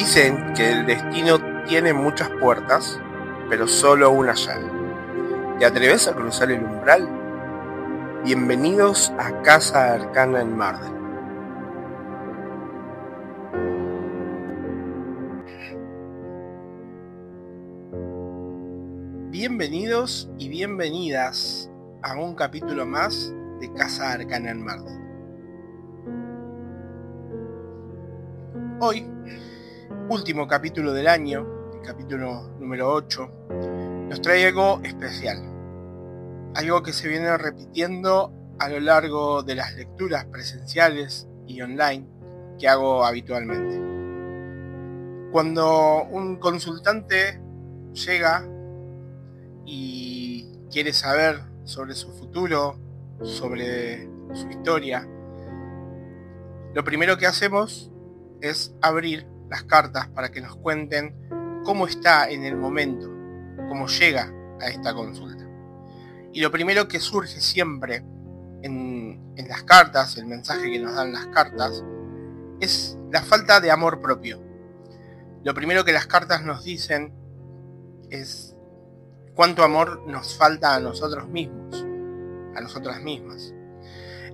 Dicen que el destino tiene muchas puertas, pero solo una llave. ¿Te atreves a cruzar el umbral? Bienvenidos a Casa Arcana en Mardel. Bienvenidos y bienvenidas a un capítulo más de Casa Arcana en Mardel. Hoy, último capítulo del año, el capítulo número 8, nos trae algo especial. Algo que se viene repitiendo a lo largo de las lecturas presenciales y online que hago habitualmente. Cuando un consultante llega y quiere saber sobre su futuro, sobre su historia, lo primero que hacemos es abrir las cartas para que nos cuenten cómo está en el momento, cómo llega a esta consulta. Y lo primero que surge siempre en las cartas, el mensaje que nos dan las cartas, es la falta de amor propio. Lo primero que las cartas nos dicen es cuánto amor nos falta a nosotros mismos, a nosotras mismas.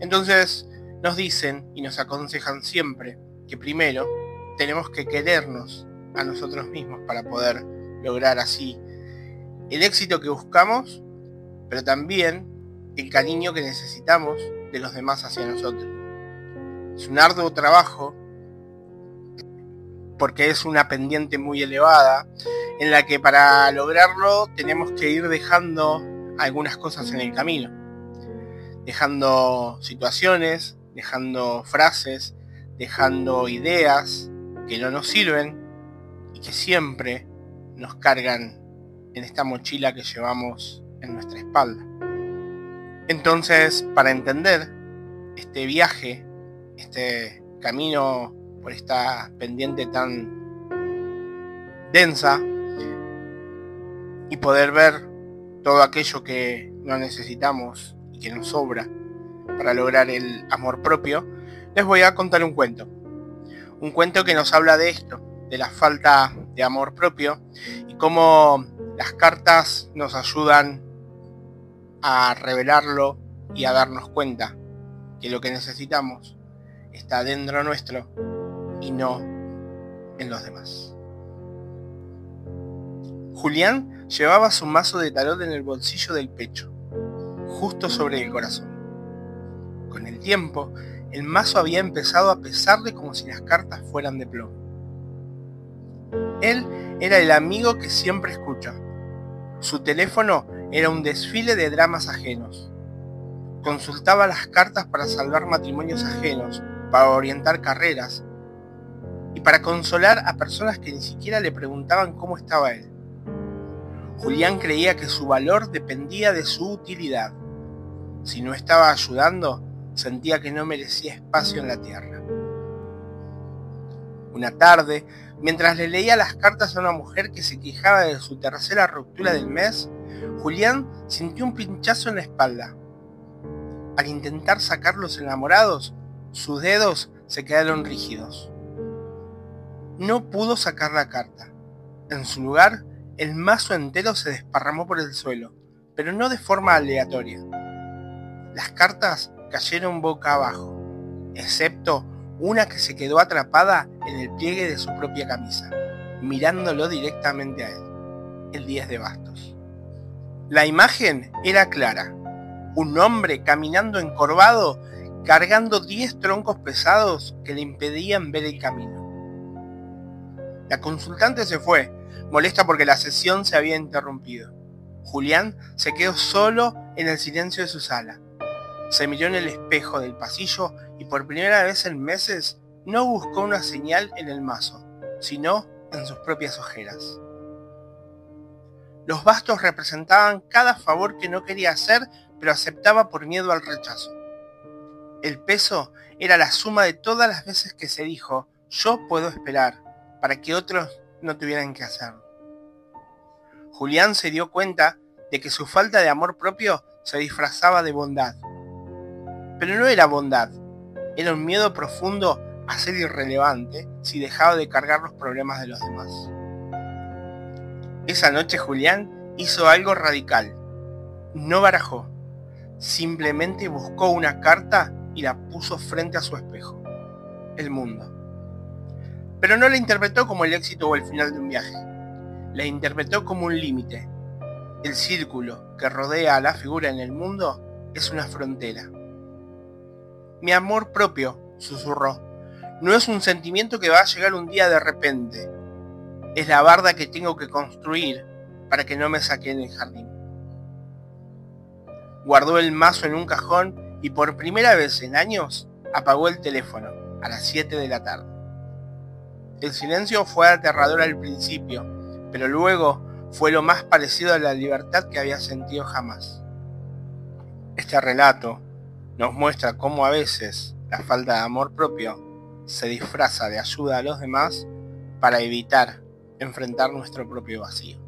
Entonces nos dicen y nos aconsejan siempre que primero tenemos que querernos a nosotros mismos para poder lograr así el éxito que buscamos, pero también el cariño que necesitamos de los demás hacia nosotros. Es un arduo trabajo porque es una pendiente muy elevada en la que para lograrlo tenemos que ir dejando algunas cosas en el camino, dejando situaciones, dejando frases, dejando ideas que no nos sirven y que siempre nos cargan en esta mochila que llevamos en nuestra espalda. Entonces, para entender este viaje, este camino por esta pendiente tan densa y poder ver todo aquello que no necesitamos y que nos sobra para lograr el amor propio, les voy a contar un cuento. Un cuento que nos habla de esto, de la falta de amor propio y cómo las cartas nos ayudan a revelarlo y a darnos cuenta que lo que necesitamos está dentro nuestro y no en los demás. Julián llevaba su mazo de tarot en el bolsillo del pecho, justo sobre el corazón. Con el tiempo, el mazo había empezado a pesarle como si las cartas fueran de plomo. Él era el amigo que siempre escucha. Su teléfono era un desfile de dramas ajenos. Consultaba las cartas para salvar matrimonios ajenos, para orientar carreras y para consolar a personas que ni siquiera le preguntaban cómo estaba él. Julián creía que su valor dependía de su utilidad. Si no estaba ayudando, sentía que no merecía espacio en la tierra. Una tarde, mientras le leía las cartas a una mujer que se quejaba de su tercera ruptura del mes, Julián sintió un pinchazo en la espalda. Al intentar sacar los enamorados, sus dedos se quedaron rígidos. No pudo sacar la carta. En su lugar, el mazo entero se desparramó por el suelo, pero no de forma aleatoria. Las cartas cayeron boca abajo, excepto una que se quedó atrapada en el pliegue de su propia camisa, mirándolo directamente a él, el 10 de bastos. La imagen era clara, un hombre caminando encorvado, cargando 10 troncos pesados que le impedían ver el camino. La consultante se fue, molesta porque la sesión se había interrumpido. Julián se quedó solo en el silencio de su sala. Se miró en el espejo del pasillo y por primera vez en meses no buscó una señal en el mazo, sino en sus propias ojeras. Los bastos representaban cada favor que no quería hacer, pero aceptaba por miedo al rechazo. El peso era la suma de todas las veces que se dijo, yo puedo esperar, para que otros no tuvieran que hacerlo. Julián se dio cuenta de que su falta de amor propio se disfrazaba de bondad. Pero no era bondad, era un miedo profundo a ser irrelevante si dejaba de cargar los problemas de los demás. Esa noche Julián hizo algo radical. No barajó, simplemente buscó una carta y la puso frente a su espejo. El mundo. Pero no la interpretó como el éxito o el final de un viaje. La interpretó como un límite. El círculo que rodea a la figura en el mundo es una frontera. Mi amor propio, susurró, no es un sentimiento que va a llegar un día de repente. Es la barda que tengo que construir para que no me saquen el jardín. Guardó el mazo en un cajón y por primera vez en años apagó el teléfono a las 7 de la tarde. El silencio fue aterrador al principio, pero luego fue lo más parecido a la libertad que había sentido jamás. Este relato nos muestra cómo a veces la falta de amor propio se disfraza de ayuda a los demás para evitar enfrentar nuestro propio vacío.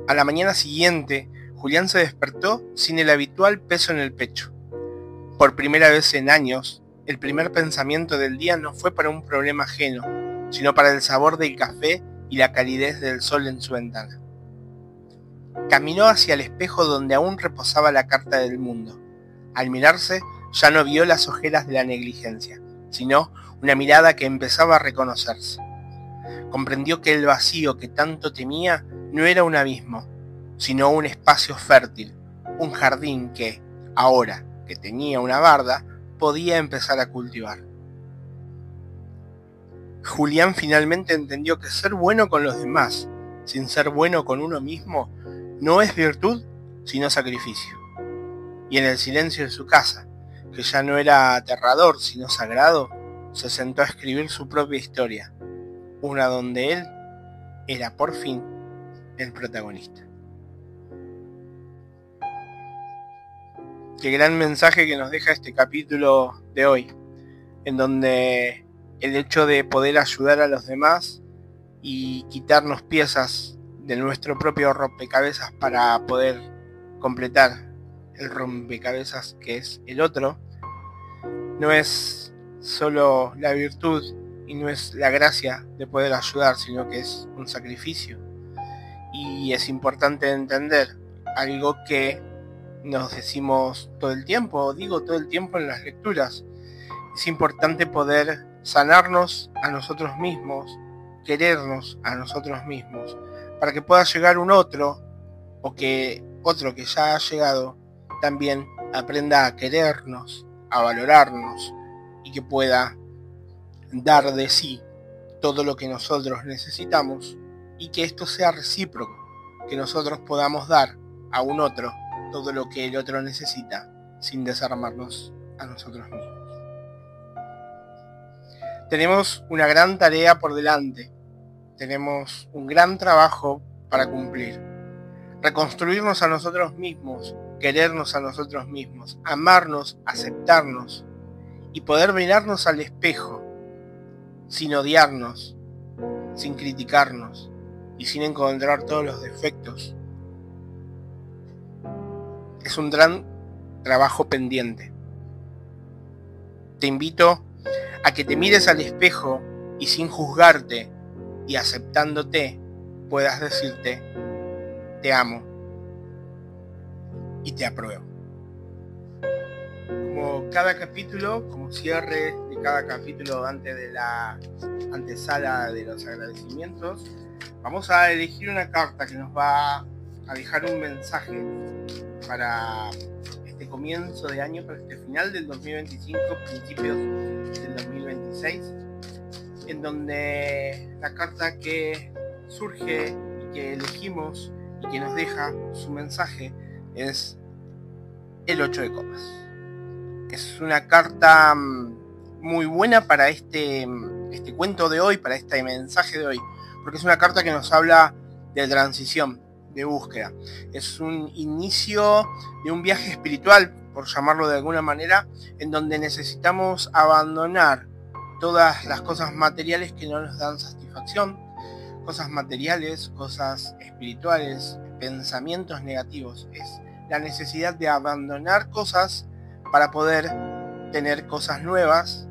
A la mañana siguiente, Julián se despertó sin el habitual peso en el pecho. Por primera vez en años, el primer pensamiento del día no fue para un problema ajeno, sino para el sabor del café y la calidez del sol en su ventana. Caminó hacia el espejo donde aún reposaba la carta del mundo. Al mirarse, ya no vio las ojeras de la negligencia, sino una mirada que empezaba a reconocerse. Comprendió que el vacío que tanto temía no era un abismo, sino un espacio fértil, un jardín que, ahora que tenía una barda, podía empezar a cultivar. Julián finalmente entendió que ser bueno con los demás, sin ser bueno con uno mismo, no es virtud, sino sacrificio. Y en el silencio de su casa, que ya no era aterrador, sino sagrado, se sentó a escribir su propia historia, una donde él era por fin el protagonista. Qué gran mensaje que nos deja este capítulo de hoy, en donde el hecho de poder ayudar a los demás y quitarnos piezas de nuestro propio rompecabezas para poder completar el rompecabezas que es el otro, no es solo la virtud y no es la gracia de poder ayudar, sino que es un sacrificio. Y es importante entender algo que nos decimos todo el tiempo, digo todo el tiempo en las lecturas. Es importante poder sanarnos a nosotros mismos, querernos a nosotros mismos, para que pueda llegar un otro, o que otro que ya ha llegado, también aprenda a querernos, a valorarnos, y que pueda dar de sí todo lo que nosotros necesitamos, y que esto sea recíproco, que nosotros podamos dar a un otro todo lo que el otro necesita, sin desarmarnos a nosotros mismos. Tenemos una gran tarea por delante, tenemos un gran trabajo para cumplir. Reconstruirnos a nosotros mismos, querernos a nosotros mismos, amarnos, aceptarnos y poder mirarnos al espejo sin odiarnos, sin criticarnos y sin encontrar todos los defectos. Es un gran trabajo pendiente. Te invito a que te mires al espejo y sin juzgarte y aceptándote puedas decirte: te amo y te apruebo. Como cada capítulo, como cierre de cada capítulo antes de la antesala de los agradecimientos, vamos a elegir una carta que nos va a dejar un mensaje para este comienzo de año, para este final del 2025, principios del 2026, en donde la carta que surge y que elegimos y que nos deja su mensaje es el 8 de copas. Es una carta muy buena para este cuento de hoy, para este mensaje de hoy, porque es una carta que nos habla de transición, de búsqueda. Es un inicio de un viaje espiritual, por llamarlo de alguna manera, en donde necesitamos abandonar todas las cosas materiales que no nos dan satisfacción, cosas materiales, cosas espirituales, pensamientos negativos. Es la necesidad de abandonar cosas para poder tener cosas nuevas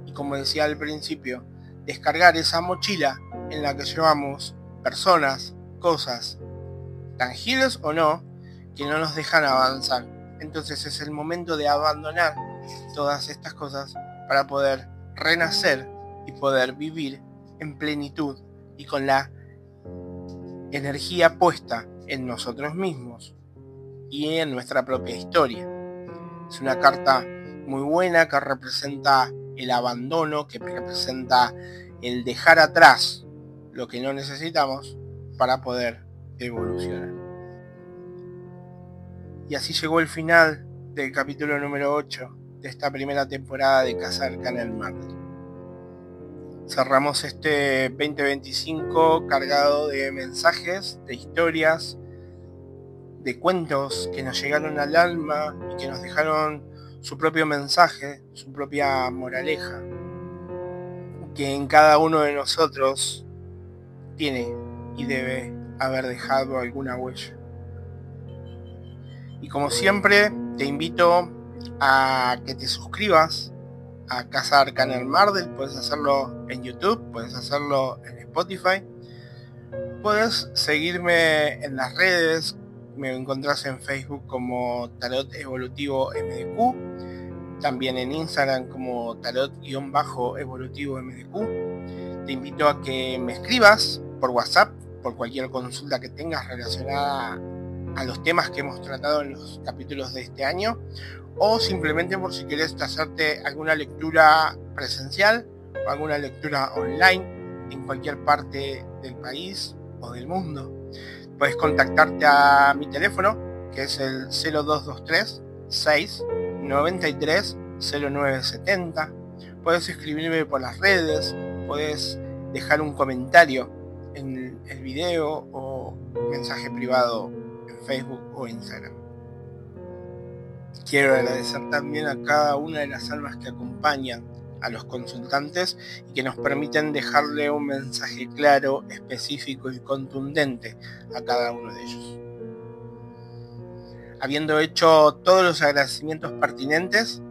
y, como decía al principio, descargar esa mochila en la que llevamos personas, cosas, tangibles o no, que no nos dejan avanzar. Entonces es el momento de abandonar todas estas cosas para poder renacer y poder vivir en plenitud y con la energía puesta en nosotros mismos y en nuestra propia historia. Es una carta muy buena que representa el abandono, que representa el dejar atrás lo que no necesitamos para poder evolucionar. Y así llegó el final del capítulo número 8 de esta primera temporada de Casa Arcana en Marte. Cerramos este 2025 cargado de mensajes, de historias, de cuentos que nos llegaron al alma y que nos dejaron su propio mensaje, su propia moraleja, que en cada uno de nosotros tiene y debe haber dejado alguna huella. Y como siempre, te invito a que te suscribas a Casa Arcana en Mardel. Puedes hacerlo en YouTube, puedes hacerlo en Spotify, puedes seguirme en las redes. Me encontrás en Facebook como Tarot Evolutivo MDQ, también en Instagram como Tarot-Evolutivo MDQ. Te invito a que me escribas por WhatsApp por cualquier consulta que tengas relacionada a los temas que hemos tratado en los capítulos de este año, o simplemente por si querés hacerte alguna lectura presencial o alguna lectura online en cualquier parte del país o del mundo. Puedes contactarte a mi teléfono, que es el 0223 693 0970. Puedes escribirme por las redes, puedes dejar un comentario en el video o mensaje privado en Facebook o Instagram. Quiero agradecer también a cada una de las almas que acompañan a los consultantes y que nos permiten dejarle un mensaje claro, específico y contundente a cada uno de ellos. Habiendo hecho todos los agradecimientos pertinentes,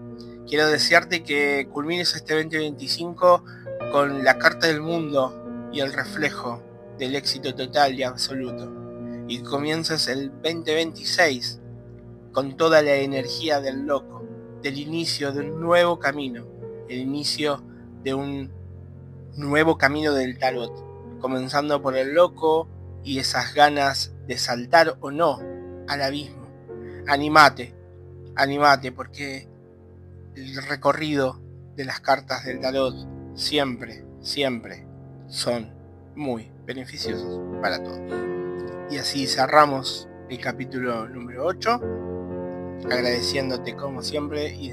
quiero desearte que culmines este 2025 con la carta del mundo y el reflejo del éxito total y absoluto, y comiences el 2026 con toda la energía del loco, del inicio de un nuevo camino, el inicio de un nuevo camino del tarot, comenzando por el loco y esas ganas de saltar o no al abismo. Anímate, porque el recorrido de las cartas del tarot siempre son muy beneficiosos para todos. Y así cerramos el capítulo número 8, agradeciéndote como siempre y